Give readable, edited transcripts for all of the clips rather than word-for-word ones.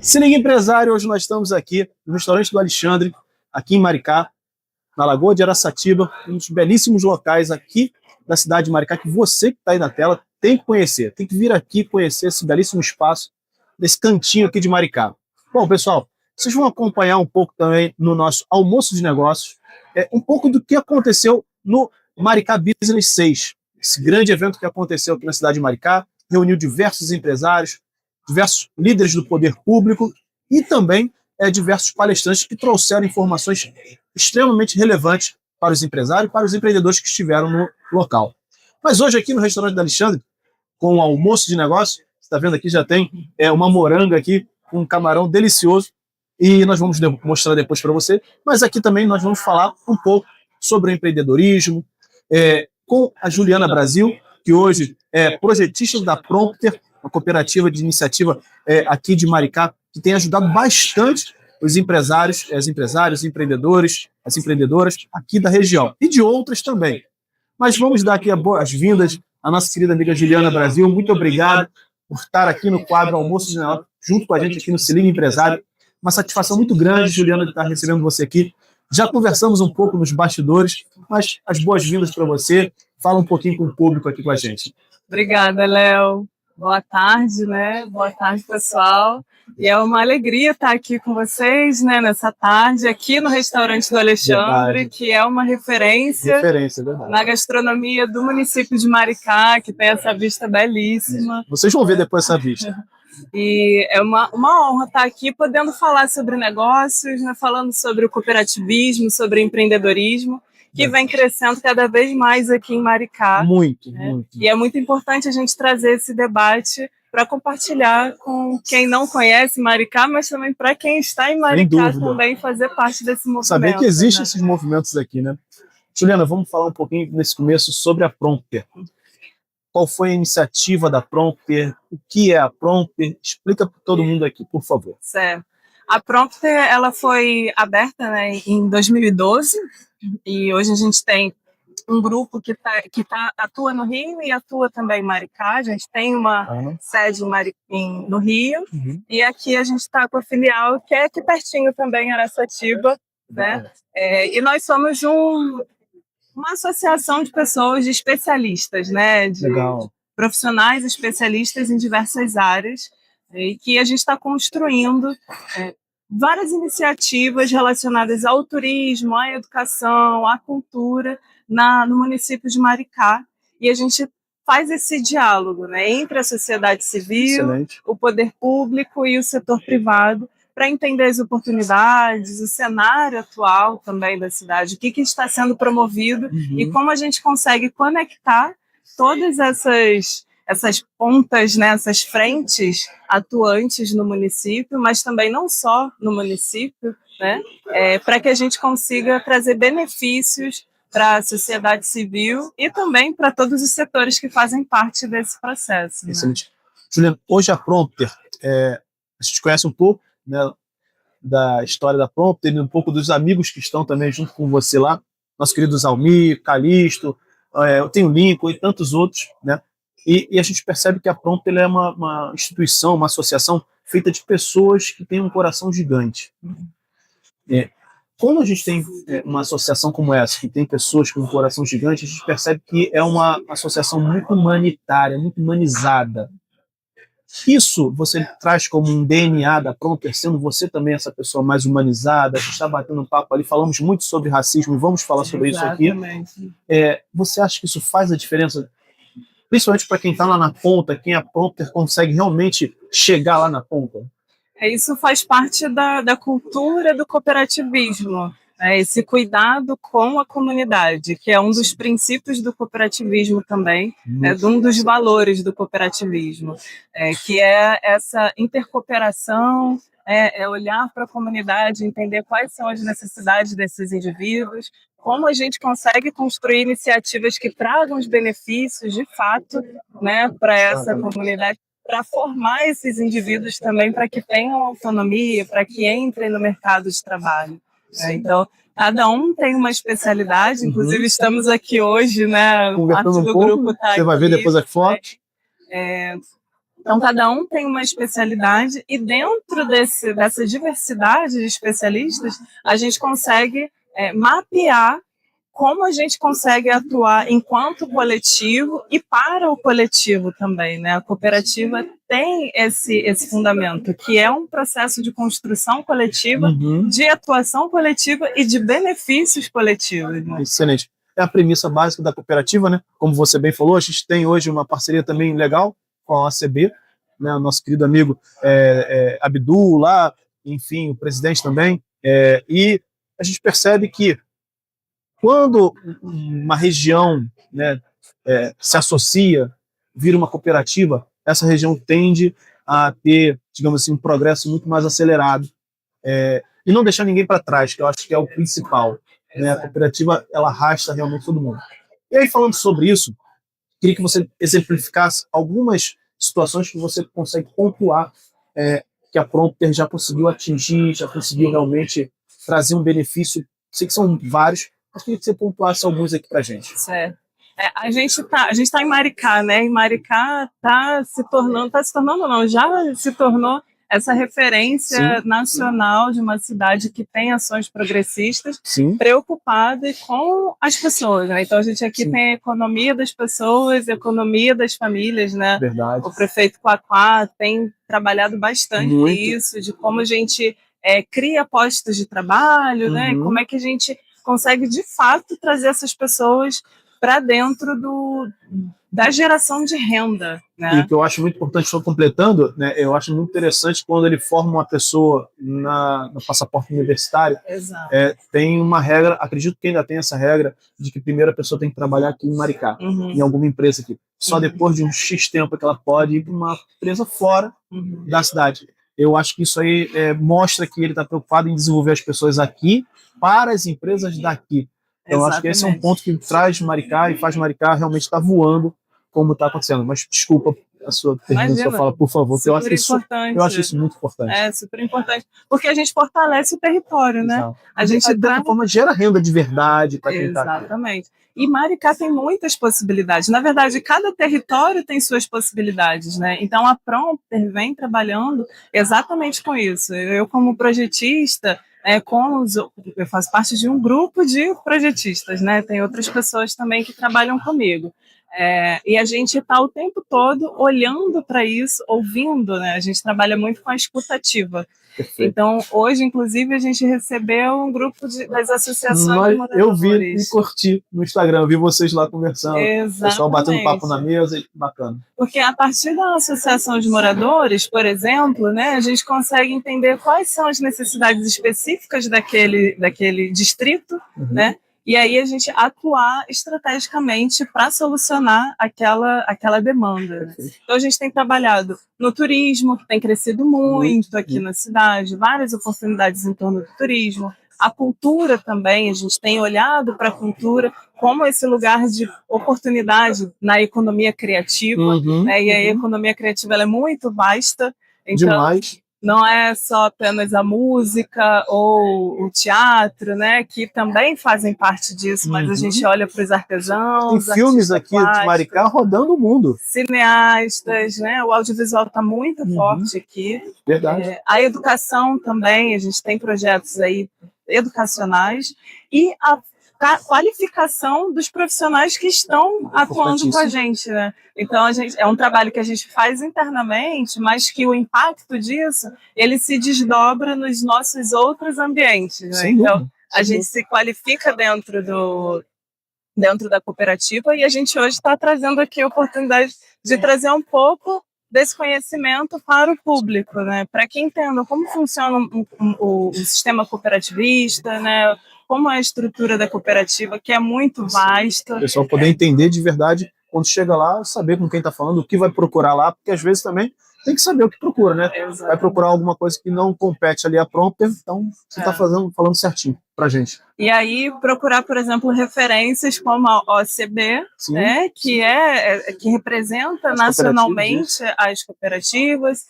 Se liga, empresário, hoje nós estamos aqui no restaurante do Alexandre, aqui em Maricá, na Lagoa de Araçatiba, um dos belíssimos locais aqui da cidade de Maricá, que você que está aí na tela tem que conhecer, tem que vir aqui conhecer esse belíssimo espaço, desse cantinho aqui de Maricá. Bom, pessoal, vocês vão acompanhar um pouco também no nosso almoço de negócios, um pouco do que aconteceu no Maricá Business 6, esse grande evento que aconteceu aqui na cidade de Maricá, reuniu diversos empresários, diversos líderes do poder público e também diversos palestrantes que trouxeram informações extremamente relevantes para os empresários e para os empreendedores que estiveram no local. Mas hoje aqui no restaurante da Alexandre, com o almoço de negócio, você está vendo aqui, já tem uma moranga aqui, com um camarão delicioso, e nós vamos mostrar depois para você, mas aqui também nós vamos falar um pouco sobre o empreendedorismo, com a Juliana Brasil, que hoje é projetista da Prompter, uma cooperativa de iniciativa aqui de Maricá, que tem ajudado bastante os empresários, os empreendedores, as empreendedoras aqui da região, e de outras também. Mas vamos dar aqui as boas-vindas à nossa querida amiga Juliana Brasil. Muito obrigado por estar aqui no quadro Almoço de Negócio, junto com a gente aqui no Se Liga Empresário. Uma satisfação muito grande, Juliana, de estar recebendo você aqui. Já conversamos um pouco nos bastidores, mas as boas-vindas para você. Fala um pouquinho com o público aqui com a gente. Obrigada, Léo. Boa tarde, né? Boa tarde, pessoal. E é uma alegria estar aqui com vocês, né, nessa tarde, aqui no restaurante do Alexandre, verdade, que é uma referência na gastronomia do município de Maricá, que tem essa vista belíssima. Vocês vão ver depois essa vista. E é uma honra estar aqui podendo falar sobre negócios, né, falando sobre o cooperativismo, sobre empreendedorismo, que vem crescendo cada vez mais aqui em Maricá. Muito. E é muito importante a gente trazer esse debate para compartilhar com quem não conhece Maricá, mas também para quem está em Maricá também fazer parte desse movimento. Saber que existem esses movimentos aqui, né? Juliana, vamos falar um pouquinho nesse começo sobre a Prompter. Qual foi a iniciativa da Prompter? O que é a Prompter? Explica para todo mundo aqui, por favor. Certo. A Prompter, ela foi aberta, né, em 2012, e hoje a gente tem um grupo que atua no Rio e atua também em Maricá. A gente tem uma sede no Rio, e aqui a gente está com a filial, que é aqui pertinho também, em Araçatiba, né? E nós somos uma associação de pessoas, de especialistas, né? De profissionais especialistas em diversas áreas, e que a gente está construindo várias iniciativas relacionadas ao turismo, à educação, à cultura no município de Maricá. E a gente faz esse diálogo, né, entre a sociedade civil, o poder público e o setor privado, para entender as oportunidades, o cenário atual também da cidade, o que está sendo promovido e como a gente consegue conectar todas essas pontas, né, essas frentes atuantes no município, mas também não só no município, né, para que a gente consiga trazer benefícios para a sociedade civil e também para todos os setores que fazem parte desse processo. Excelente. Né? Juliana, hoje a Prompter, a gente conhece um pouco, né, da história da Prompter e um pouco dos amigos que estão também junto com você lá, nosso querido Zalmir, Calixto, eu tenho o Lincoln e tantos outros, né? E a gente percebe que a Prompter é uma instituição, uma associação feita de pessoas que têm um coração gigante. Quando a gente tem uma associação como essa, que tem pessoas com um coração gigante, a gente percebe que é uma associação muito humanitária, muito humanizada. Isso você traz como um DNA da Prompter, sendo você também essa pessoa mais humanizada. A gente está batendo um papo ali, falamos muito sobre racismo e vamos falar sobre isso aqui. Você acha que isso faz a diferença? Principalmente para quem está lá na ponta, quem a Prompter consegue realmente chegar lá na ponta? Isso faz parte da cultura do cooperativismo, né? Esse cuidado com a comunidade, que é um dos princípios do cooperativismo também, um dos valores do cooperativismo, que é essa intercooperação, olhar para a comunidade, entender quais são as necessidades desses indivíduos, como a gente consegue construir iniciativas que tragam os benefícios, de fato, né, para essa comunidade, para formar esses indivíduos também, para que tenham autonomia, para que entrem no mercado de trabalho. Então, cada um tem uma especialidade, inclusive estamos aqui hoje, né? Conversando um pouco, grupo tá você vai ver depois aqui fora. Então, cada um tem uma especialidade e dentro dessa diversidade de especialistas, a gente consegue mapear como a gente consegue atuar enquanto coletivo e para o coletivo também, né? A cooperativa tem esse fundamento, que é um processo de construção coletiva, de atuação coletiva e de benefícios coletivos. Né? Excelente. É a premissa básica da cooperativa, né? Como você bem falou, a gente tem hoje uma parceria também legal com a ACB, né? O nosso querido amigo Abdul lá, enfim, o presidente também, e a gente percebe que quando uma região, né, se associa, vira uma cooperativa, essa região tende a ter, digamos assim, um progresso muito mais acelerado e não deixar ninguém para trás, que eu acho que é o principal. Né? A cooperativa, ela arrasta realmente todo mundo. E aí, falando sobre isso, queria que você exemplificasse algumas situações que você consegue pontuar que a Prompter já conseguiu atingir, já conseguiu realmente trazer um benefício. Sei que são vários, mas queria que você pontuasse alguns aqui para a gente. Certo. A gente tá em Maricá, né? E Maricá tá se tornando não, já se tornou essa referência nacional de uma cidade que tem ações progressistas, preocupada com as pessoas, né? Então a gente aqui tem a economia das pessoas, a economia das famílias, né? Verdade. O prefeito Quaquá tem trabalhado bastante isso, de como a gente cria postos de trabalho, né? E como é que a gente consegue de fato trazer essas pessoas para dentro da geração de renda. Né? E o que eu acho muito importante, estou completando, né, eu acho muito interessante quando ele forma uma pessoa no passaporte universitário, tem uma regra, acredito que ainda tem essa regra, de que primeiro a pessoa tem que trabalhar aqui em Maricá, em alguma empresa aqui. Só depois de um X tempo que ela pode ir para uma empresa fora da cidade. Eu acho que isso aí mostra que ele está preocupado em desenvolver as pessoas aqui para as empresas daqui. Então, eu acho que esse é um ponto que traz Maricá e faz Maricá realmente estar voando como está acontecendo. Mas desculpa a sua fala, por favor, que eu acho isso muito importante. É super importante, porque a gente fortalece o território, né? Exato. A gente, de certa forma, gera renda de verdade para quem está aqui. Exatamente. E Maricá tem muitas possibilidades. Na verdade, cada território tem suas possibilidades, né? Então, a Prompter vem trabalhando exatamente com isso. Eu, como projetista, eu faço parte de um grupo de projetistas, né? Tem outras pessoas também que trabalham comigo. E a gente está o tempo todo olhando para isso, ouvindo, né? A gente trabalha muito com a escutativa. Perfeito. Então, hoje, inclusive, a gente recebeu um grupo das associações de moradores. Eu vi e curti no Instagram, eu vi vocês lá conversando, o pessoal batendo papo na mesa, bacana. Porque a partir da associação de moradores, por exemplo, né, a gente consegue entender quais são as necessidades específicas daquele distrito, né? E aí a gente atuar estrategicamente para solucionar aquela demanda. Né? Então a gente tem trabalhado no turismo, que tem crescido muito aqui na cidade, várias oportunidades em torno do turismo. A cultura também, a gente tem olhado para a cultura como esse lugar de oportunidade na economia criativa, né? E a economia criativa ela é muito vasta. Então, demais. Não é só apenas a música ou o teatro, né, que também fazem parte disso, mas a gente olha para os artesãos. Tem filmes aqui de Maricá rodando o mundo. Cineastas, né, o audiovisual está muito forte aqui. Verdade. A educação também, a gente tem projetos aí educacionais e a qualificação dos profissionais que estão atuando com a gente, né? Então é um trabalho que a gente faz internamente, mas que o impacto disso ele se desdobra nos nossos outros ambientes, né? Então a gente se qualifica dentro da cooperativa e a gente hoje está trazendo aqui a oportunidade de trazer um pouco desse conhecimento para o público, né? Para que entendam como funciona o sistema cooperativista, né? Como é a estrutura da cooperativa, que é muito vasta. O pessoal poder entender de verdade, quando chega lá, saber com quem está falando, o que vai procurar lá, porque às vezes também tem que saber o que procura, né? Exatamente. Vai procurar alguma coisa que não compete ali a Prompter, então você está falando certinho pra gente. E aí procurar, por exemplo, referências como a OCB, né, que representa nacionalmente as cooperativas.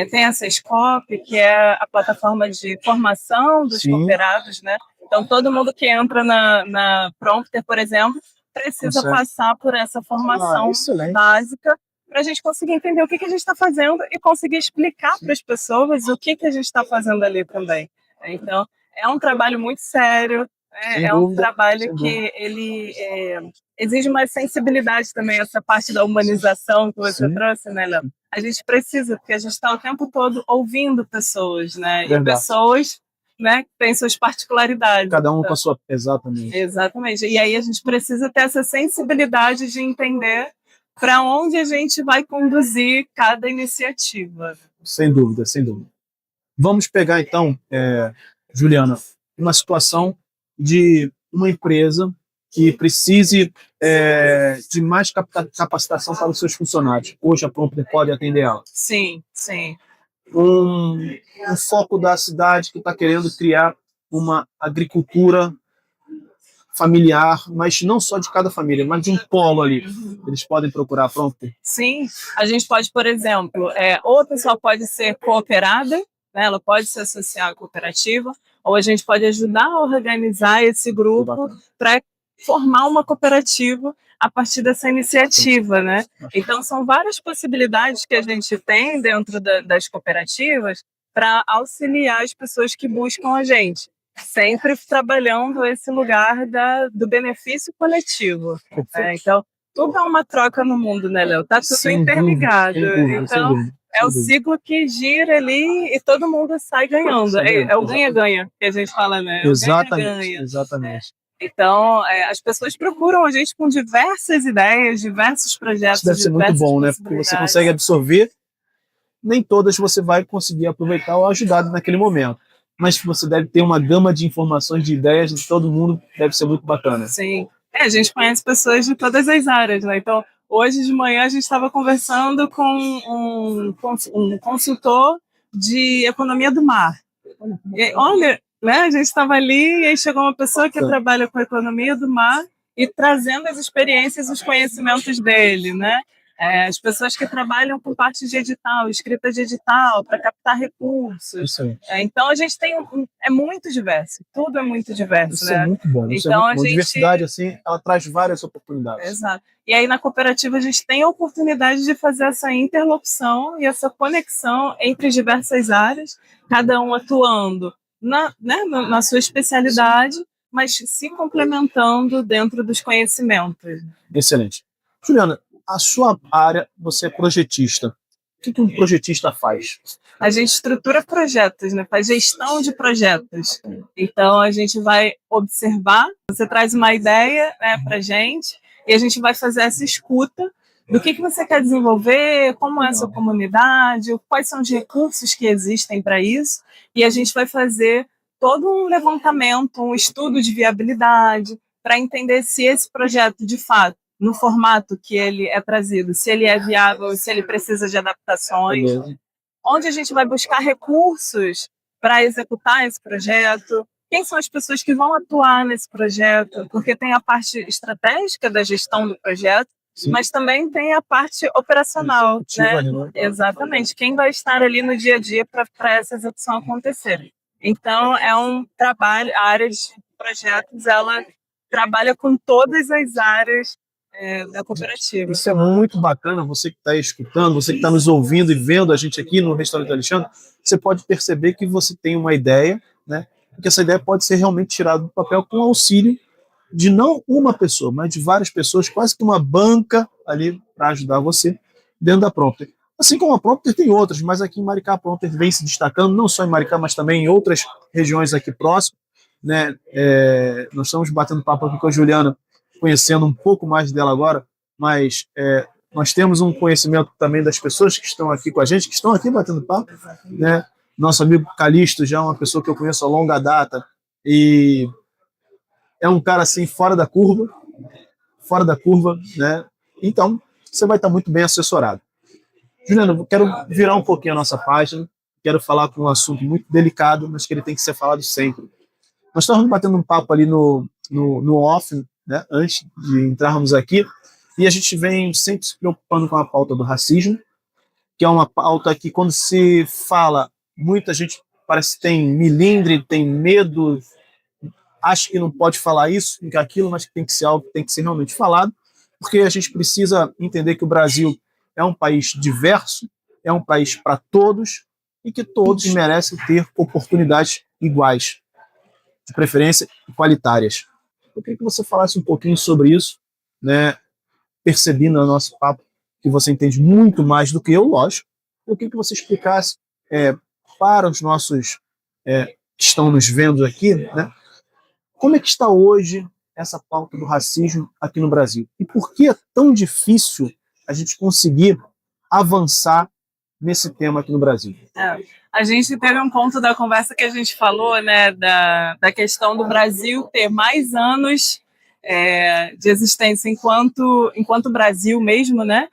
Tem a SESCOP, que é a plataforma de formação dos cooperados, né? Então, todo mundo que entra na Prompter, por exemplo, precisa passar por essa formação básica para a gente conseguir entender o que a gente está fazendo e conseguir explicar para as pessoas o que a gente está fazendo ali também. Então, é um trabalho muito sério, é um trabalho que ele exige uma sensibilidade também, essa parte da humanização que você trouxe, né, Léo? A gente precisa, porque a gente está o tempo todo ouvindo pessoas, né? E pessoas, né, que têm suas particularidades. Cada um com a sua... Exatamente. Exatamente. E aí a gente precisa ter essa sensibilidade de entender para onde a gente vai conduzir cada iniciativa. Sem dúvida, sem dúvida. Vamos pegar, então, Juliana, uma situação de uma empresa que precise de mais capacitação para os seus funcionários. Hoje a Prompter pode atender ela. Sim, sim. Um foco da cidade que está querendo criar uma agricultura familiar, mas não só de cada família, mas de um polo ali. Eles podem procurar a Prompter? Sim, a gente pode, por exemplo, ou a pessoa pode ser cooperada, né, ela pode se associar à cooperativa, ou a gente pode ajudar a organizar esse grupo para formar uma cooperativa a partir dessa iniciativa, né? Então, são várias possibilidades que a gente tem dentro das cooperativas para auxiliar as pessoas que buscam a gente, sempre trabalhando esse lugar do benefício coletivo. Né? Então, tudo é uma troca no mundo, né, Léo? Tá tudo interligado. Então, é o ciclo que gira ali e todo mundo sai ganhando. É o ganha-ganha que a gente fala, né? Exatamente. Então, as pessoas procuram a gente com diversas ideias, diversos projetos. Isso deve ser muito bom, né? Porque você consegue absorver, nem todas você vai conseguir aproveitar ou ajudar naquele momento. Mas você deve ter uma gama de informações, de ideias de todo mundo, deve ser muito bacana. Sim. A gente conhece pessoas de todas as áreas, né? Então, hoje de manhã a gente estava conversando com um consultor de economia do mar. E, olha, né, a gente estava ali e aí chegou uma pessoa que trabalha com economia do mar e trazendo as experiências e os conhecimentos dele, né? As pessoas que trabalham com parte de edital, escrita de edital, para captar recursos. Então, a gente tem é muito diverso, tudo é muito diverso. Isso é muito bom. Então, a diversidade, assim, ela traz várias oportunidades. Exato. E aí, na cooperativa, a gente tem a oportunidade de fazer essa interlocução e essa conexão entre diversas áreas, cada um atuando na sua especialidade, mas se complementando dentro dos conhecimentos. Excelente. Juliana, a sua área, você é projetista. O que um projetista faz? A gente estrutura projetos, né? Faz gestão de projetos. Então, a gente vai observar, você traz uma ideia, né, para a gente, e a gente vai fazer essa escuta do que você quer desenvolver, como é a sua comunidade, quais são os recursos que existem para isso, e a gente vai fazer todo um levantamento, um estudo de viabilidade, para entender se esse projeto, de fato, no formato que ele é trazido, se ele é viável, se ele precisa de adaptações, onde a gente vai buscar recursos para executar esse projeto, quem são as pessoas que vão atuar nesse projeto, porque tem a parte estratégica da gestão do projeto, mas também tem a parte operacional, né? Exatamente, quem vai estar ali no dia a dia para essa execução acontecer. Então, é um trabalho, a área de projetos, ela trabalha com todas as áreas da cooperativa. Isso é muito bacana, você que está escutando, você que está nos ouvindo e vendo a gente aqui no Restaurante Alexandre, você pode perceber que você tem uma ideia, né? Que essa ideia pode ser realmente tirada do papel com auxílio de não uma pessoa, mas de várias pessoas, quase que uma banca ali para ajudar você dentro da Prompter. Assim como a Prompter tem outras, mas aqui em Maricá a Prompter vem se destacando, não só em Maricá, mas também em outras regiões aqui próximas, né? Nós estamos batendo papo aqui com a Juliana, conhecendo um pouco mais dela agora, mas nós temos um conhecimento também das pessoas que estão aqui com a gente, que estão aqui batendo papo, né? Nosso amigo Calixto já é uma pessoa que eu conheço a longa data e é um cara assim fora da curva, né? Então você vai estar muito bem assessorado. Juliana, eu quero virar um pouquinho a nossa página, quero falar com um assunto muito delicado, mas que ele tem que ser falado sempre. Nós estávamos batendo um papo ali no off, né, antes de entrarmos aqui, e a gente vem sempre se preocupando com a pauta do racismo, que é uma pauta que, quando se fala, muita gente parece que tem milindre, tem medo, acha que não pode falar isso, que aquilo, mas que tem que ser algo que tem que ser realmente falado, porque a gente precisa entender que o Brasil é um país diverso, é um país para todos e que todos merecem ter oportunidades iguais, de preferência igualitárias. Eu queria que você falasse um pouquinho sobre isso, né? Percebi no nosso papo que você entende muito mais do que eu, lógico. Eu queria que você explicasse para os nossos que estão nos vendo aqui, né? Como é que está hoje essa pauta do racismo aqui no Brasil? E por que é tão difícil a gente conseguir avançar nesse tema aqui no Brasil? A gente teve um ponto da conversa que a gente falou, né, da questão do Brasil ter mais anos de existência enquanto Brasil mesmo, né,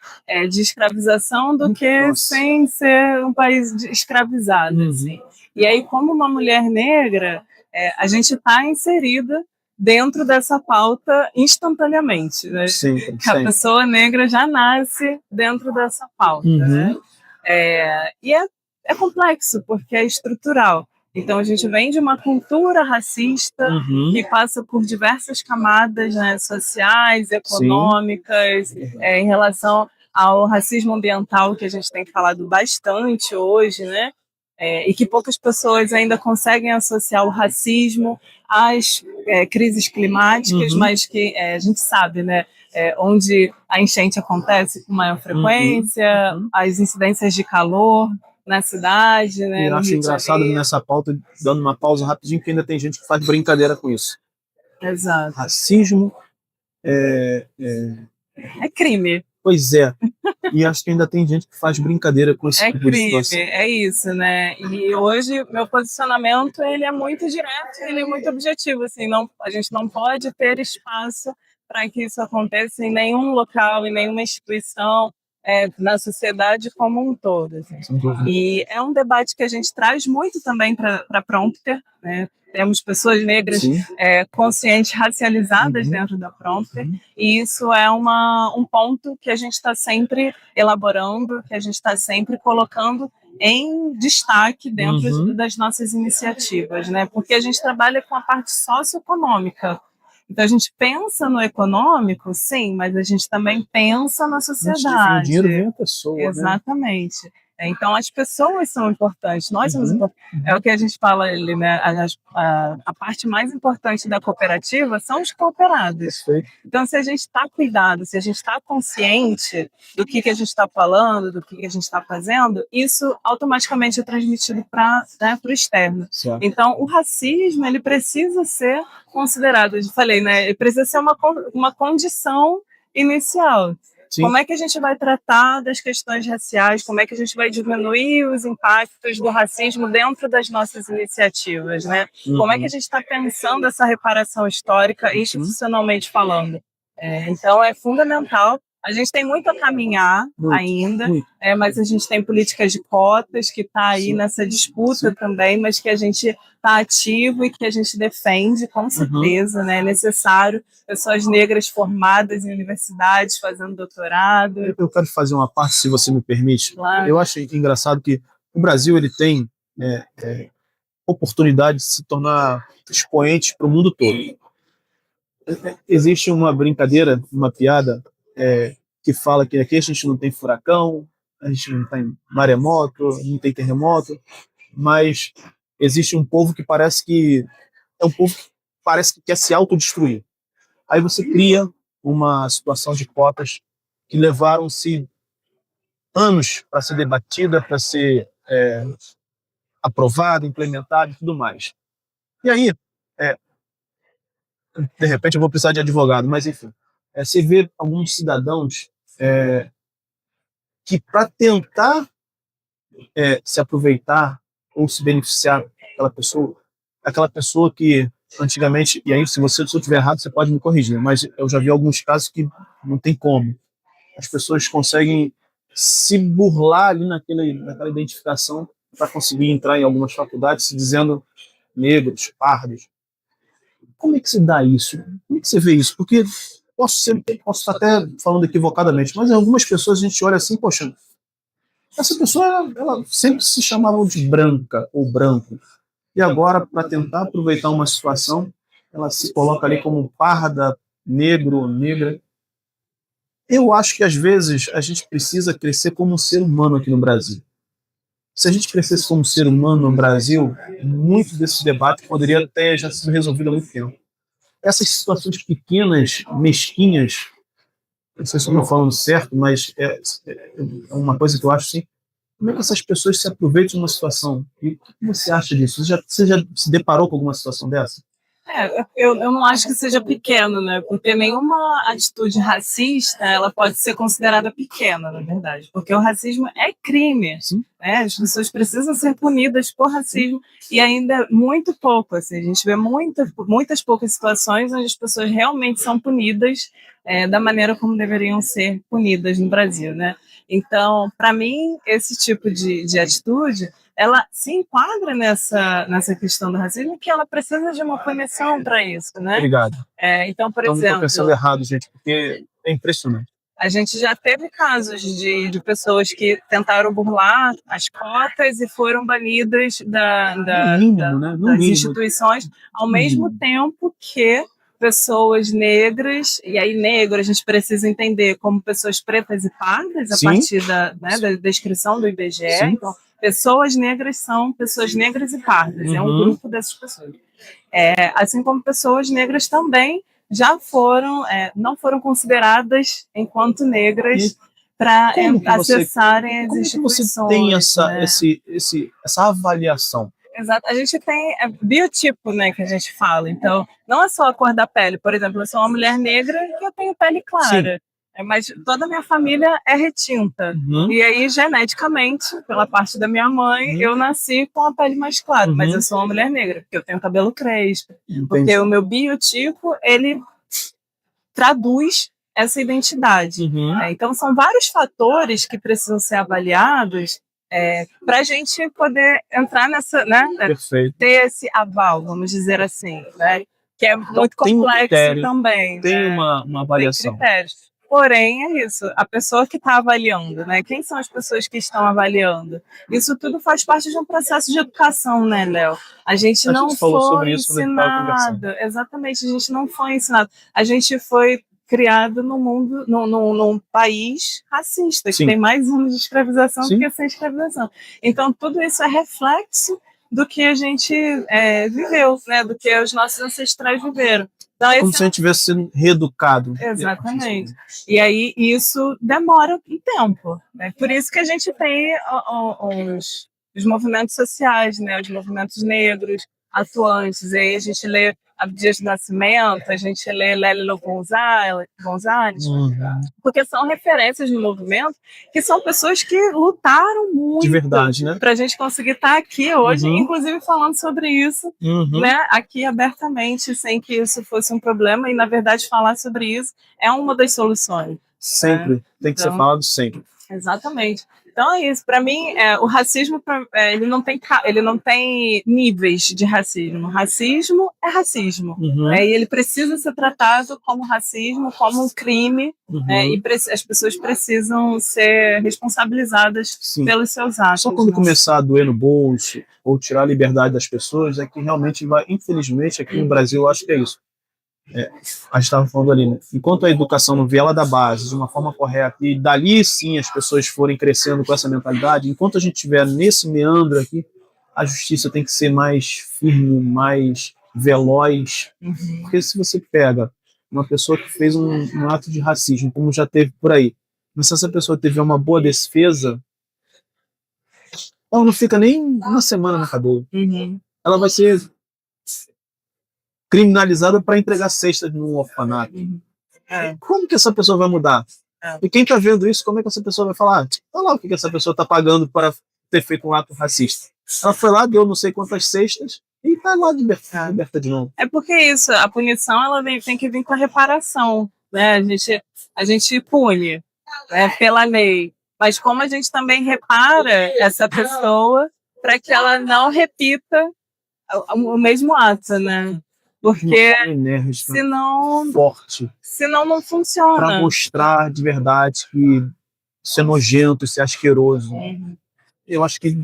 de escravização, do que sem ser um país escravizado. Assim. E aí, como uma mulher negra, a gente está inserida dentro dessa pauta instantaneamente. Né? Sim. A pessoa negra já nasce dentro dessa pauta. Né? E é complexo, porque é estrutural. Então, a gente vem de uma cultura racista que passa por diversas camadas, né, sociais, econômicas, em relação ao racismo ambiental, que a gente tem falado bastante hoje, né? E que poucas pessoas ainda conseguem associar o racismo às crises climáticas, mas que a gente sabe, né? Onde a enchente acontece com maior frequência, as incidências de calor na cidade, né? Eu acho engraçado nessa pauta, dando uma pausa rapidinho, que ainda tem gente que faz brincadeira com isso. Exato. Racismo é crime. Pois é. E acho que ainda tem gente que faz brincadeira com esse tipo de situação. É isso, né? E hoje meu posicionamento ele é muito direto, ele é muito objetivo, assim, a gente não pode ter espaço para que isso aconteça em nenhum local, em nenhuma instituição, na sociedade como um todo. Assim. E é um debate que a gente traz muito também para a Prompter, né? Temos pessoas negras conscientes, racializadas dentro da Prompter, e isso é um ponto que a gente está sempre elaborando, que a gente está sempre colocando em destaque dentro das nossas iniciativas, né? Porque a gente trabalha com a parte socioeconômica. Então, a gente pensa no econômico, sim, mas a gente também pensa na sociedade. O dinheiro vem a pessoa, exatamente. Né? Então, as pessoas são importantes, nós somos importantes. É o que a gente fala ali, né? A parte mais importante da cooperativa são os cooperados. Perfeito. Então, se a gente está cuidado, se a gente está consciente do que a gente está falando, do que a gente está fazendo, isso automaticamente é transmitido para o externo. Certo. Então, o racismo, ele precisa ser considerado, eu falei, né? Ele precisa ser uma condição inicial. Sim. Como é que a gente vai tratar das questões raciais? Como é que a gente vai diminuir os impactos do racismo dentro das nossas iniciativas, né? Como é que a gente está pensando essa reparação histórica, institucionalmente falando? Então, é fundamental. A gente tem muito a caminhar ainda, mas a gente tem políticas de cotas que está aí nessa disputa também, mas que a gente está ativo e que a gente defende, com certeza, né? É necessário pessoas negras formadas em universidades, fazendo doutorado. Eu quero fazer uma parte, se você me permite. Claro. Eu acho engraçado que o Brasil ele tem oportunidade de se tornar expoente para o mundo todo. Existe uma brincadeira, uma piada, que fala que aqui a gente não tem furacão, a gente não tem maremoto, não tem terremoto, mas existe um povo que parece que quer se autodestruir. Aí você cria uma situação de cotas que levaram-se anos para ser debatida, para ser aprovada, implementada e tudo mais. E aí, de repente eu vou precisar de advogado, mas enfim, você vê alguns cidadãos que para tentar se aproveitar ou se beneficiar aquela pessoa que antigamente, e aí se eu estiver errado você pode me corrigir, mas eu já vi alguns casos que não tem como. As pessoas conseguem se burlar ali naquela identificação para conseguir entrar em algumas faculdades se dizendo negros, pardos. Como é que se dá isso? Como é que você vê isso? Porque posso estar até falando equivocadamente, mas em algumas pessoas a gente olha assim, poxa, essa pessoa ela sempre se chamava de branca ou branco, e agora, para tentar aproveitar uma situação, ela se coloca ali como parda, negro ou negra. Eu acho que às vezes a gente precisa crescer como um ser humano aqui no Brasil. Se a gente crescesse como ser humano no Brasil, muito desse debate poderia ter já sido resolvido há muito tempo. Essas situações pequenas, mesquinhas, não sei se eu estou falando certo, mas é uma coisa que eu acho assim, como é que essas pessoas se aproveitam de uma situação? E o que você acha disso? Você já se deparou com alguma situação dessa? Eu não acho que seja pequeno, né? Porque nenhuma atitude racista ela pode ser considerada pequena, na verdade. Porque o racismo é crime. Sim. Né? As pessoas precisam ser punidas por racismo e ainda muito pouco. Assim, a gente vê muitas poucas situações onde as pessoas realmente são punidas da maneira como deveriam ser punidas no Brasil, né? Então, para mim, esse tipo de atitude ela se enquadra nessa questão do racismo, que ela precisa de uma punição para isso, né? Obrigado. Então, por Então, não estou exemplo, pensando errado, gente, porque é impressionante. a gente já teve casos de pessoas que tentaram burlar as cotas e foram banidas No mínimo, né? No das mínimo. instituições, ao mesmo tempo que pessoas negras, e aí negro a gente precisa entender como pessoas pretas e pardas, a Sim. partir da descrição do IBGE. Sim. Então, pessoas negras são pessoas negras e pardas, é um grupo dessas pessoas. Assim como pessoas negras também já não foram consideradas enquanto negras para acessarem as instituições. Como você tem né? essa avaliação? Exato. A gente tem biotipo, né, que a gente fala. Então, não é só a cor da pele. Por exemplo, eu sou uma mulher negra e eu tenho pele clara. Mas toda a minha família é retinta. E aí, geneticamente, pela parte da minha mãe, eu nasci com a pele mais clara. Mas eu sou uma mulher negra, porque eu tenho cabelo crespo. Porque o meu biotipo, ele traduz essa identidade. Então, são vários fatores que precisam ser avaliados para a gente poder entrar nessa, né, ter esse aval, vamos dizer assim, né, que é muito complexo também. Tem uma avaliação. Tem critérios. Porém, é isso, a pessoa que está avaliando, né? Quem são as pessoas que estão avaliando? Isso tudo faz parte de um processo de educação, né, Léo? A gente não foi ensinado. Exatamente, a gente não foi ensinado. A gente foi criado no mundo, num país racista, que tem mais anos de escravização do que sem escravização. Então, tudo isso é reflexo do que a gente viveu, né? Do que os nossos ancestrais viveram. Então, como se a gente tivesse sendo reeducado. Exatamente. E aí isso demora um tempo. Né? Por isso que a gente tem os movimentos sociais, né? Os movimentos negros atuantes. E aí a gente lê Abdias do Nascimento, a gente lê Lélio Gonzalez, porque são referências de movimento que são pessoas que lutaram muito de verdade, né? para a gente conseguir estar aqui hoje, inclusive falando sobre isso, né? Aqui abertamente, sem que isso fosse um problema, e na verdade falar sobre isso é uma das soluções. Sempre, tem que ser falado sempre. Exatamente. Então é isso. Para mim, o racismo ele não tem níveis de racismo. Racismo é racismo. E ele precisa ser tratado como racismo, como um crime. E as pessoas precisam ser responsabilizadas pelos seus atos. Só quando começar a doer no bolso ou tirar a liberdade das pessoas é que realmente vai. Infelizmente, aqui no Brasil, eu acho que é isso. A gente estava falando ali, né? Enquanto a educação não vier lá da base de uma forma correta e dali sim as pessoas forem crescendo com essa mentalidade, enquanto a gente estiver nesse meandro aqui, a justiça tem que ser mais firme, mais veloz, porque se você pega uma pessoa que fez um ato de racismo, como já teve por aí, mas se essa pessoa tiver uma boa defesa, ela não fica nem uma semana na cadeia. Ela vai ser criminalizada para entregar cestas num orfanato. Como que essa pessoa vai mudar? E quem está vendo isso, como é que essa pessoa vai falar? Olha lá o que essa pessoa está pagando para ter feito um ato racista. Ela foi lá, deu não sei quantas cestas e está lá liberta de novo. É porque isso, a punição ela tem que vir com a reparação. Né? A gente pune pela lei, mas como a gente também repara essa pessoa para que ela não repita o mesmo ato, né? Porque senão não funciona. Para mostrar de verdade que isso é nojento, isso é asqueroso. Eu acho que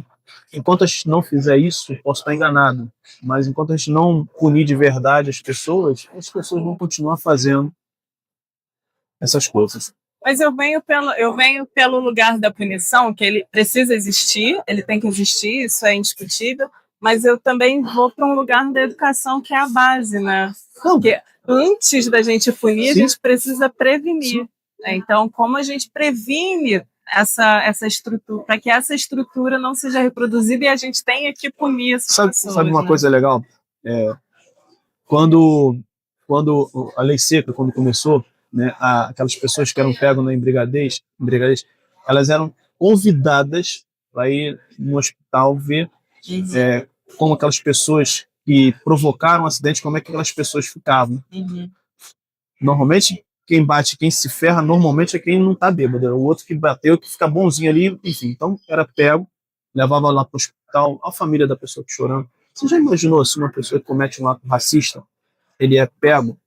enquanto a gente não fizer isso, posso estar enganado, mas enquanto a gente não punir de verdade as pessoas vão continuar fazendo essas coisas. Mas eu venho pelo lugar da punição, que ele precisa existir, ele tem que existir, isso é indiscutível, mas eu também vou para um lugar da educação que é a base, né? Não, Porque antes da gente punir, a sim, gente precisa prevenir. sim. Né? Então, como a gente previne essa estrutura, para que essa estrutura não seja reproduzida e a gente tenha que punir essas pessoas, Sabe uma né? coisa legal? Quando, quando a lei seca, quando começou, né, aquelas pessoas que eram pegas na embriaguez, elas eram convidadas para ir no hospital ver Uhum, como aquelas pessoas que provocaram o acidente, como é que aquelas pessoas ficavam. uhum. Normalmente, quem bate, quem se ferra, normalmente é quem não tá bêbado. É o outro que bateu, que fica bonzinho ali, enfim. Então, era pego, levava lá pro hospital, a família da pessoa que chorando. Você já imaginou se uma pessoa que comete um ato racista, ele é pego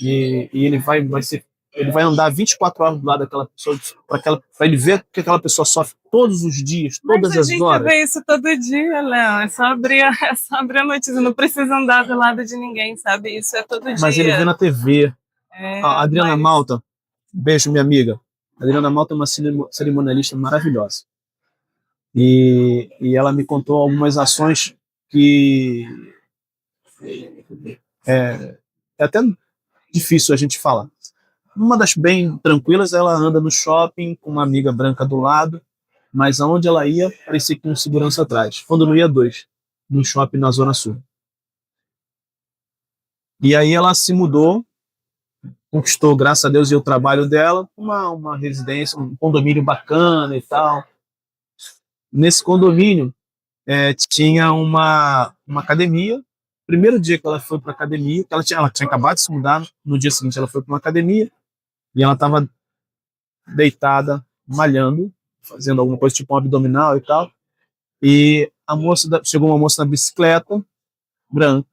e ele ele vai andar 24 horas do lado daquela pessoa para ele ver que aquela pessoa sofre todos os dias, Mas todas a as gente horas. vê isso todo dia, Léo. É só abrir a notícia. Não precisa andar do lado de ninguém, sabe? Isso é todo Mas ele vê dia. na TV. A É, Adriana mas Malta, beijo, minha amiga. A Adriana Malta é uma cerimonialista maravilhosa. E ela me contou algumas ações que é até difícil a gente falar. Uma das bem tranquilas, ela anda no shopping com uma amiga branca do lado, mas aonde ela ia, parecia que tinha um segurança atrás. Quando não ia, dois, no shopping na Zona Sul. E aí ela se mudou, conquistou, graças a Deus, e o trabalho dela, uma residência, um condomínio bacana e tal. Nesse condomínio, tinha uma academia. Primeiro dia que ela foi para academia, ela tinha acabado de se mudar, no dia seguinte ela foi para uma academia e ela estava deitada, malhando, fazendo alguma coisa tipo um abdominal e tal. E chegou uma moça na bicicleta, branca,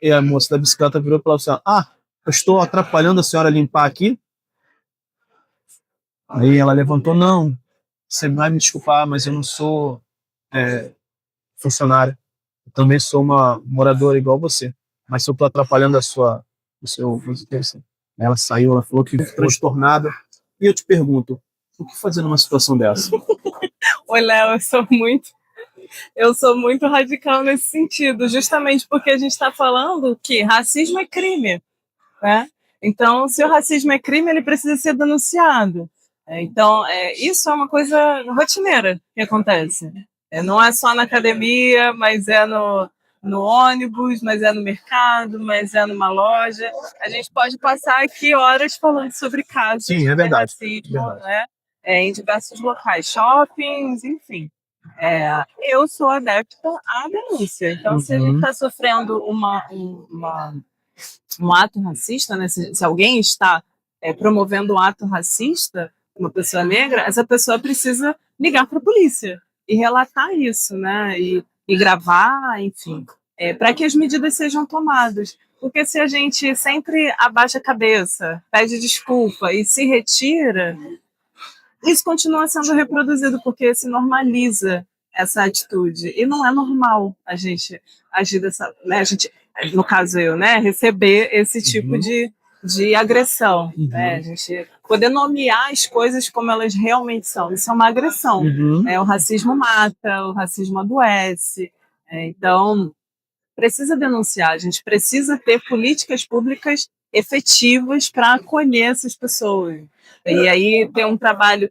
e a moça da bicicleta virou e falou assim: "Ah, eu estou atrapalhando a senhora a limpar aqui?" Aí ela levantou: "Não, você vai me desculpar, mas eu não sou funcionária. Eu também sou uma moradora igual você. Mas se eu estou atrapalhando o seu, vamos dizer assim." Ela saiu, ela falou que transtornada. E eu te pergunto, o que fazer numa situação dessa? oi, Léo, eu sou muito radical nesse sentido, justamente porque a gente está falando que racismo é crime, né? Então, se o racismo é crime, ele precisa ser denunciado. Então, isso é uma coisa rotineira que acontece. Não é só na academia, mas é no ônibus, mas é no mercado, mas é numa loja. A gente pode passar aqui horas falando sobre casos Sim, é de verdade. racismo, Verdade. né? Em diversos locais, shoppings, enfim. Eu sou adepta à denúncia. Então, se a gente Uhum. está sofrendo um ato racista, né? Se alguém está promovendo um ato racista, uma pessoa negra, essa pessoa precisa ligar para a polícia e relatar isso, né? E gravar, enfim, para que as medidas sejam tomadas. Porque se a gente sempre abaixa a cabeça, pede desculpa e se retira, isso continua sendo reproduzido porque se normaliza essa atitude. E não é normal a gente agir dessa. Né, a gente, no caso eu, né, receber esse tipo Uhum. de agressão. Né, a Uhum. gente poder nomear as coisas como elas realmente são. Isso é uma agressão. Uhum. O racismo mata, o racismo adoece. Então, precisa denunciar, a gente precisa ter políticas públicas efetivas para acolher essas pessoas. E aí tem um trabalho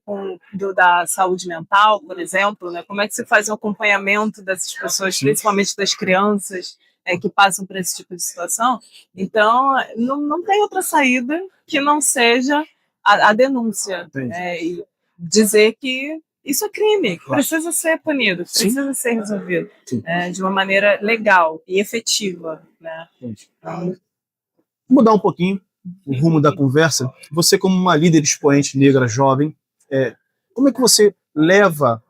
da saúde mental, por exemplo, né? Como é que se faz um acompanhamento dessas pessoas, principalmente das crianças que passam por esse tipo de situação? Então, não tem outra saída que não seja a denúncia. E dizer que isso é crime, que precisa ser punido, que precisa ser resolvido de uma maneira legal e efetiva. Né? Então, Mudar um pouquinho o rumo da conversa. Você, como uma líder expoente negra jovem, como é que você leva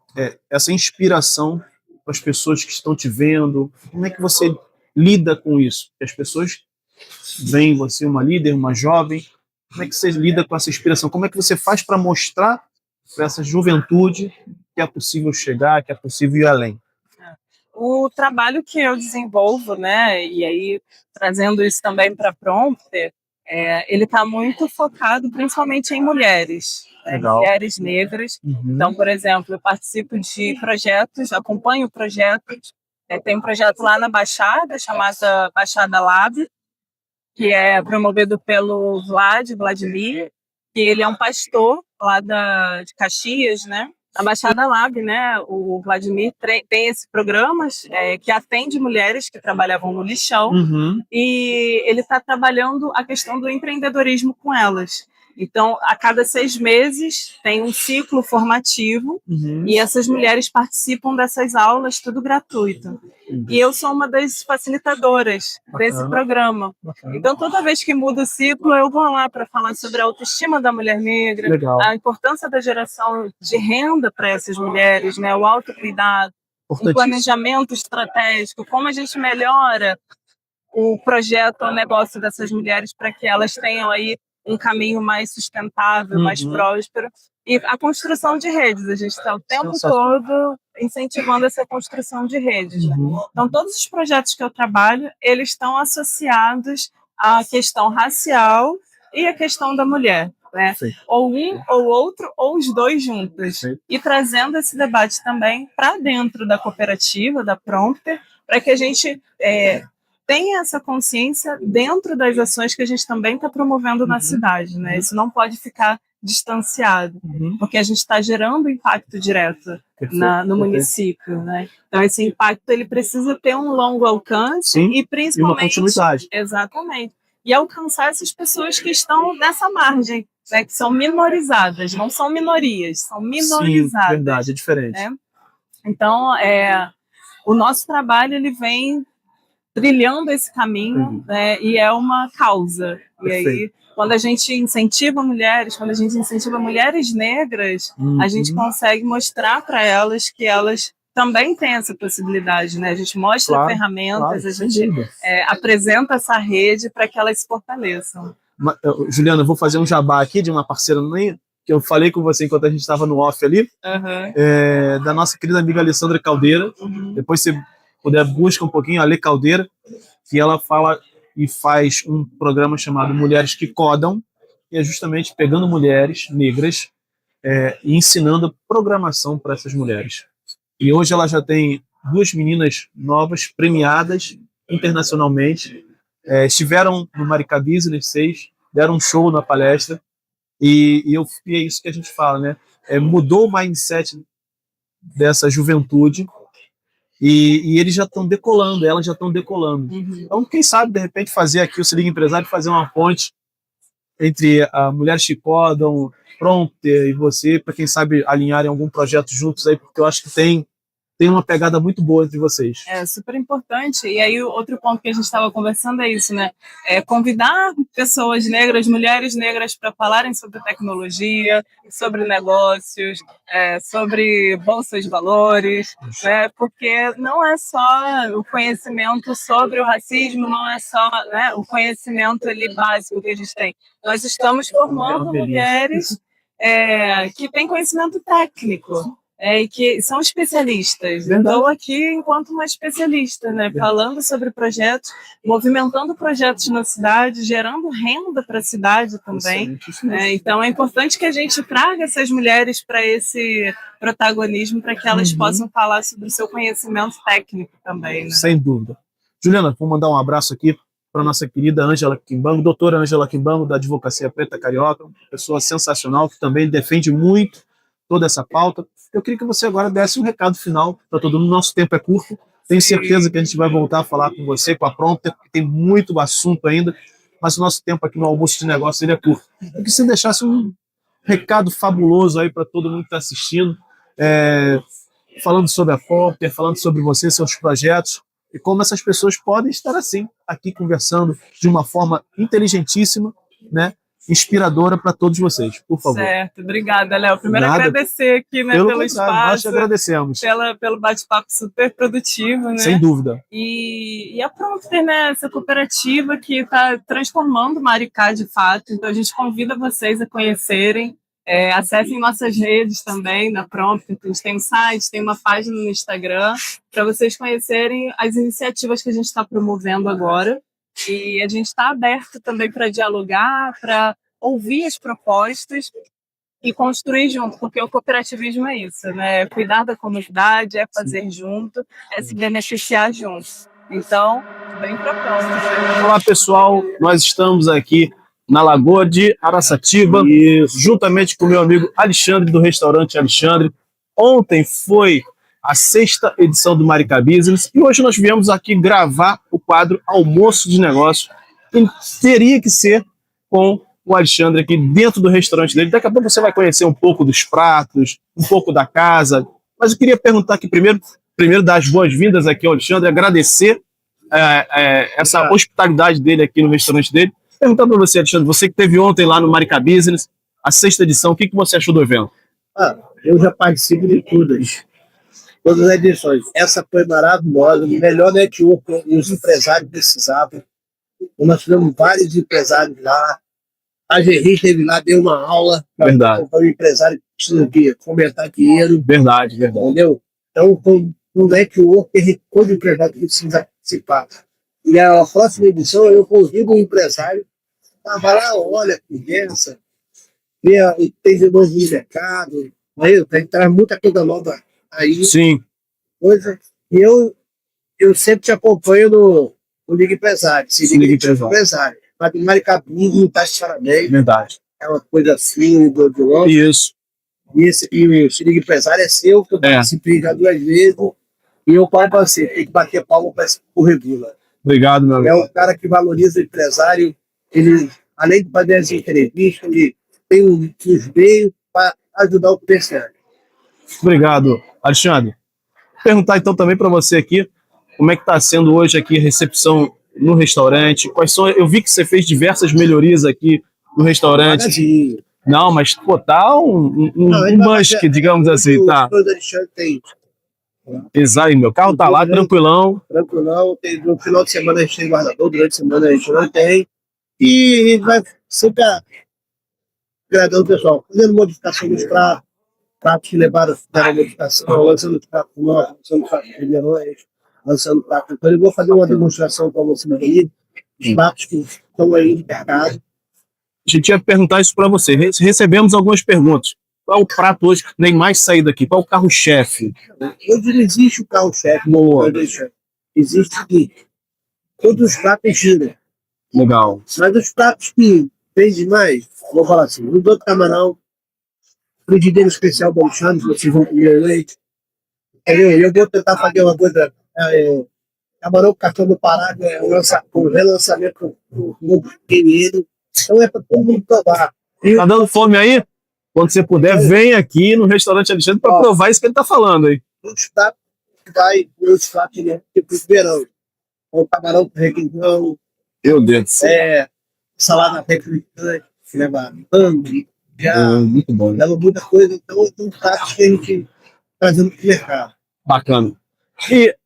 essa inspiração para as pessoas que estão te vendo? Como é que você lida com isso? Que as pessoas veem você uma líder, uma jovem. Como é que você lida com essa inspiração? Como é que você faz para mostrar para essa juventude que é possível chegar, que é possível ir além? o trabalho que eu desenvolvo, né, e aí trazendo isso também para a Prompter, ele está muito focado principalmente em mulheres, mulheres negras. Então, por exemplo, eu participo de projetos, acompanho projetos. Tem um projeto lá na Baixada, chamado Baixada Lab, que é promovido pelo Vladimir, que ele é um pastor lá de Caxias, né? Na Baixada Lab, né? O Vladimir tem esse programa que atende mulheres que trabalhavam no lixão, e ele está trabalhando a questão do empreendedorismo com elas. Então, a cada 6 meses tem um ciclo formativo, e essas mulheres participam dessas aulas, tudo gratuito. E eu sou uma das facilitadoras desse programa. Então, toda vez que muda o ciclo, eu vou lá para falar sobre a autoestima da mulher negra, a importância da geração de renda para essas mulheres, né? O autocuidado, o planejamento estratégico, como a gente melhora o projeto, o negócio dessas mulheres para que elas tenham aí um caminho mais sustentável, mais próspero. E a construção de redes, a gente está o tempo todo incentivando essa construção de redes. Né? Então, todos os projetos que eu trabalho, eles estão associados à questão racial e à questão da mulher. Né? Ou um, ou outro, ou os dois juntos. E trazendo esse debate também para dentro da cooperativa, da Prompter, para que a gente tenha essa consciência dentro das ações que a gente também está promovendo na cidade. Né? Isso não pode ficar distanciado, porque a gente está gerando impacto direto no município. Né? Então, esse impacto ele precisa ter um longo alcance e principalmente... E uma continuidade. Exatamente. E alcançar essas pessoas que estão nessa margem, né, que são minorizadas, não são minorias, são minorizadas. Sim, verdade, é diferente. Né? Então, o nosso trabalho ele vem trilhando esse caminho, né, e é uma causa. Perfeito. E aí, quando a gente incentiva mulheres, quando a gente incentiva mulheres negras, a gente consegue mostrar para elas que elas também têm essa possibilidade, né? A gente mostra ferramentas, a gente apresenta essa rede para que elas se fortaleçam. Juliana, eu vou fazer um jabá aqui de uma parceira minha, que eu falei com você enquanto a gente estava no off ali, da nossa querida amiga Alessandra Caldeira. Depois, se puder, busca um pouquinho a Lê Caldeira, que ela fala e faz um programa chamado Mulheres que Codam, que é justamente pegando mulheres negras e ensinando programação para essas mulheres. E hoje ela já tem 2 meninas novas, premiadas internacionalmente, estiveram no Maricá Business 6, deram um show na palestra, e é isso que a gente fala, né? Mudou o mindset dessa juventude, e eles já estão decolando, elas já estão decolando. Então, quem sabe, de repente, fazer aqui o Se Liga Empresário, fazer uma ponte entre a Mulheres que Codam, Prompter e você, para quem sabe alinharem algum projeto juntos aí, porque eu acho que tem uma pegada muito boa entre vocês. É super importante. E aí, outro ponto que a gente estava conversando é isso, né? Convidar pessoas negras, mulheres negras, para falarem sobre tecnologia, sobre negócios, sobre bolsas de valores, né? Porque não é só o conhecimento sobre o racismo, não é só, né, o conhecimento ali básico que a gente tem. Nós estamos formando mulheres que têm conhecimento técnico. E que são especialistas. Estou aqui enquanto uma especialista, né, falando sobre projetos, movimentando projetos na cidade, gerando renda para a cidade também. Então é importante que a gente traga essas mulheres para esse protagonismo, para que elas possam falar sobre o seu conhecimento técnico também. Né? Sem dúvida. Juliana, vou mandar um abraço aqui para a nossa querida Ângela Quimbango, doutora Ângela Quimbango, da Advocacia Preta Carioca, uma pessoa sensacional que também defende muito toda essa pauta. Eu queria que você agora desse um recado final para todo mundo. Nosso tempo é curto. Tenho certeza que a gente vai voltar a falar com você, com a Prompter, porque tem muito assunto ainda, mas o nosso tempo aqui no Almoço de Negócios ele é curto. Eu queria que você deixasse um recado fabuloso aí para todo mundo que está assistindo, falando sobre a Prompter, falando sobre você, seus projetos, e como essas pessoas podem estar assim, aqui conversando de uma forma inteligentíssima, né? Inspiradora para todos vocês, por favor. Certo, obrigada, Léo. Primeiro agradecer aqui, né, pelo espaço. Nós te agradecemos. Pelo bate-papo super produtivo, né? Sem dúvida. E a Prompter, né, essa cooperativa que está transformando Maricá de fato. Então a gente convida vocês a conhecerem, acessem nossas redes também da Prompter. A gente tem um site, tem uma página no Instagram, para vocês conhecerem as iniciativas que a gente está promovendo agora. E a gente está aberto também para dialogar, para ouvir as propostas e construir junto, porque o cooperativismo é isso, né? É cuidar da comunidade, é fazer junto, é se beneficiar junto. Então, bem proposta. Olá, pessoal. Nós estamos aqui na Lagoa de Araçatiba, juntamente com o meu amigo Alexandre, do restaurante Alexandre. Ontem foi a 6ª edição do Maricá Business e hoje nós viemos aqui gravar o quadro Almoço de Negócios, que teria que ser com o Alexandre aqui dentro do restaurante dele. Daqui a pouco você vai conhecer um pouco dos pratos, um pouco da casa, mas eu queria perguntar aqui primeiro dar as boas-vindas aqui ao Alexandre, agradecer essa hospitalidade dele aqui no restaurante dele. Perguntar para você, Alexandre, você que esteve ontem lá no Maricá Business, a 6ª edição, o que você achou do evento? Eu já participo de todas as edições. Essa foi maravilhosa, o melhor network que os empresários precisavam. Nós tivemos vários empresários lá. A Gerri esteve lá, deu uma aula. Verdade. Para o empresário que precisa de fomentar dinheiro. Verdade. Entendeu? Então, foi um network que todo empresário precisa participar. E a próxima edição eu convido um empresário para lá, olha, conversa, tem de novo no mercado, aí tem que traz muita coisa nova aí. Sim. E eu sempre te acompanho no Liga Empresário. Liga Empresário. Mas o Maricá não está de parabéns. Verdade. É uma coisa assim, do outro. Isso. E o Liga Empresário é seu, que eu participei já 2 vezes. E eu falo para você, tem que bater palma para esse Regula. Obrigado, meu amigo. É um cara que valoriza o empresário. Ele, além de fazer as entrevistas, ele tem os meios para ajudar o comerciante. Obrigado, Alexandre. Perguntar então também para você aqui, como é que está sendo hoje aqui a recepção no restaurante? Eu vi que você fez diversas melhorias aqui no restaurante. Maravilha. Não, mas pô, tá um busque, digamos assim, tá. O Alexandre tem. Exato, meu carro tá lá, tranquilão. Tranquilão, no final de semana a gente tem guardador, durante a semana a gente não tem. E vai sempre agradando o pessoal, fazendo modificação dos pratos que levaram a modificação, lançando pratos novos, lançando pratos de melões, lançando pratos. Então eu vou fazer uma demonstração para vocês aí, os pratos que estão aí no mercado. A gente ia perguntar isso para você. Recebemos algumas perguntas. Qual é o prato hoje que tem mais saída aqui? Qual é o carro-chefe? Hoje não existe o carro-chefe. Existe aqui. Todos os pratos giram. Legal. Mas os pratos que vendem mais, vou falar assim, o do camarão, frigideira especial do Alexandre, vocês vão comer leite. Eu vou tentar fazer uma coisa. Camarão com cartão do Pará, um relançamento do novo pequenino. Então é para todo mundo provar. Tá dando fome aí? Quando você puder, vem aqui no restaurante Alexandre para provar isso que ele tá falando aí. Os pratos que vai, os pratos tipo verão. O camarão com requeijão. Meu Deus do céu. Salada refrigerante, leva hambúrguer, muito bom. leva muita coisa. Então é um prato que a gente trazendo para o mercado. Bacana. E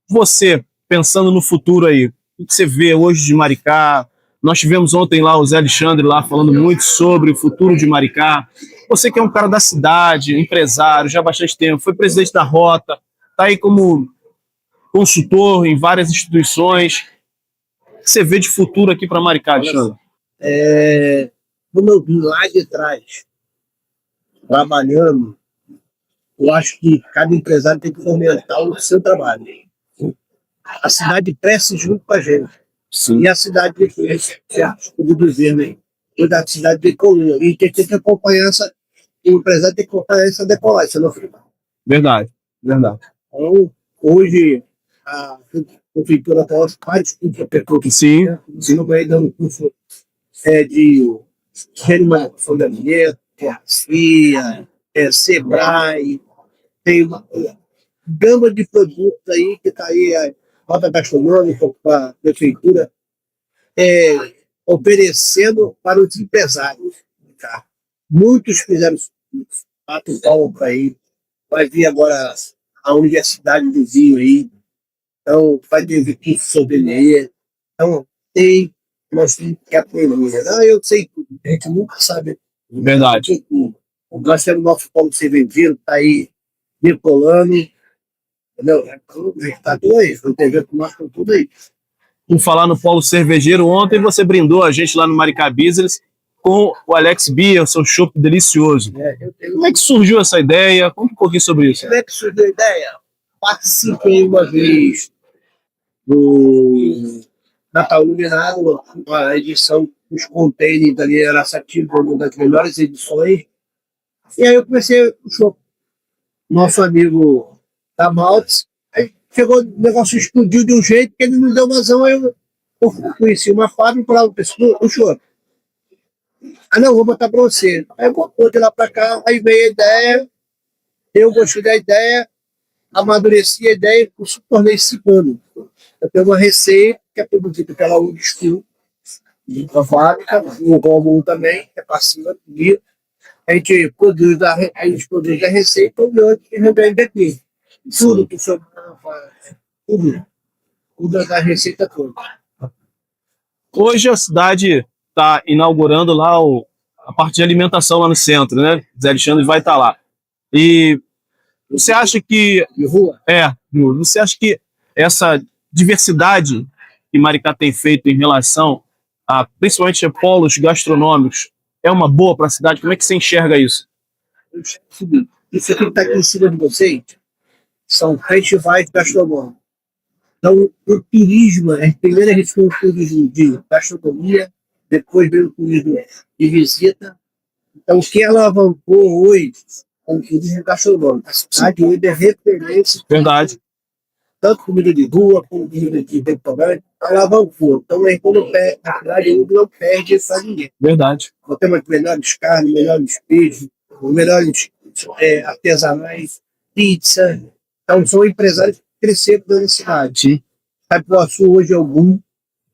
você, pensando no futuro aí, o que você vê hoje de Maricá? Nós tivemos ontem lá o Zé Alexandre lá falando muito sobre o futuro de Maricá. Você que é um cara da cidade, empresário, já há bastante tempo, foi presidente da Rota, está aí como consultor em várias instituições. O que você vê de futuro aqui para Maricá, Alexandre? Como eu vim lá de trás, trabalhando, eu acho que cada empresário tem que fomentar o seu trabalho. A cidade cresce junto com a gente. Sim. E a cidade cresce do governo. E da cidade de coluna. E tem que acompanhar o empresário tem que acompanhar essa decolagem, senão fica. Verdade. Então, hoje, a prefeitura está vários cursos de percurso. Sim. Não vai dando curso de reanimação da mulher, terapia, Sebrae, tem uma gama de produtos aí que está aí, a Rota Gastronômica, a prefeitura, oferecendo para os empresários. Tá? Muitos fizeram ato palco para aí, vai vir agora a Universidade do Rio aí, então vai ter curso sobre ele. Então, nós temos que aprender. Eu sei tudo, a gente nunca sabe. Verdade. Nós temos nosso polo cervejeiro, está aí decolando, entendeu? Está tudo aí, o TV com nós, tudo aí. por falar no polo cervejeiro. Ontem você brindou a gente lá no Maricá Business com o Alex Beer, seu chopp delicioso. Como é que surgiu essa ideia? Conta um pouquinho sobre isso. Como é que surgiu a ideia? Participei uma vez do Natal Iluminado, uma edição dos containers ali, era uma das melhores edições. E aí eu comecei o show. Nosso amigo da Maltz, aí chegou, o negócio explodiu de um jeito que ele não deu vazão. Aí eu conheci uma fábrica lá, o show. Ah, não, vou botar para você. Aí botou de lá para cá, aí veio a ideia, eu gostei da ideia, amadureci a ideia e se tornei cigano. Eu tenho uma receita que é produzida pela Udistil, uma fábrica, o Romulo também, que é parceiro comigo. A gente produz a receita e hoje revende aqui. Tudo que o senhor faz, tudo da receita toda. Hoje a cidade está inaugurando lá a parte de alimentação lá no centro, né? Zé Alexandre vai estar lá. E você acha que você acha que essa diversidade que Maricá tem feito em relação a principalmente a polos gastronômicos é uma boa para a cidade? Como é que você enxerga isso? Isso aqui que está aqui em cima de vocês são festivais gastronômicos. Então, o turismo, primeiro a gente tem o turismo de gastronomia, depois veio o turismo de visita. Então, o que alavancou hoje é o turismo gastronômico. A cidade hoje é referência. Verdade. Tanto comida de rua, como comida de restaurante, alavancou. Então, a cidade hoje não perde para ninguém. Verdade. Nós temos as melhores carnes, melhores peixes, os melhores artesanais, pizza. Então, são empresários que cresceram na cidade. Sim. Itaipuaçu hoje é o boom.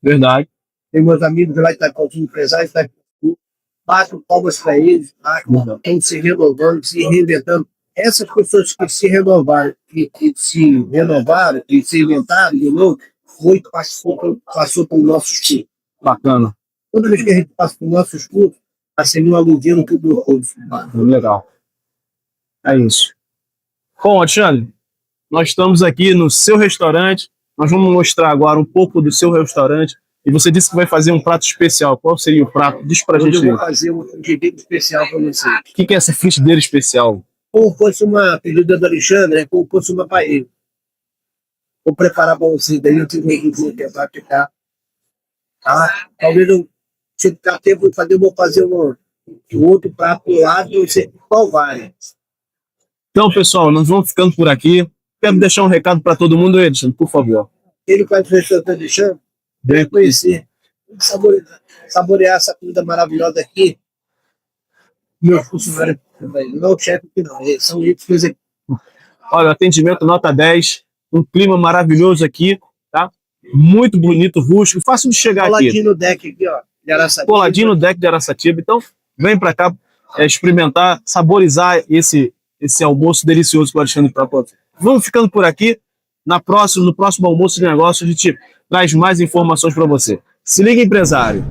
Verdade. Tem meus amigos lá de Itaipuaçu, empresários de Itaipuaçu. Bato palmas para eles, estão se renovando, se reinventando. Essas pessoas que se renovaram, que se renovaram, que se inventaram de novo, muito passou pelo nosso estudo. Bacana. Toda vez que a gente passa pelo nosso estudo, acendeu uma luzinha no tubo do rosto. Legal. É isso. Bom, Alexandre, nós estamos aqui no seu restaurante. Nós vamos mostrar agora um pouco do seu restaurante. E você disse que vai fazer um prato especial. Qual seria o prato? Diz pra gente. Eu vou fazer um frigideiro especial para você. O que é essa frigideira especial? Como fosse uma pedida do Alexandre, como fosse uma paella. Vou preparar para você, daí eu tenho que praticar. Tá? Talvez eu, se ficar tempo de fazer, eu vou fazer um outro prato do lado e você qual vai. Então, pessoal, nós vamos ficando por aqui. Quero deixar um recado para todo mundo, Edson, por favor. Ele faz o restaurante Alexandre, deve conhecer, saborear essa comida maravilhosa aqui. Meus funcionários, não o chefe aqui não, são eles que fazem. Olha, atendimento nota 10, um clima maravilhoso aqui, tá? Muito bonito, rústico, fácil de chegar aqui. Coladinho no deck aqui, ó, de Araçatiba. Coladinho no deck de Araçatiba. Então, vem para cá experimentar, saborizar esse almoço delicioso que o Alexandre propôs. Vamos ficando por aqui. No próximo almoço de negócio, a gente traz mais informações para você. Se liga, empresário!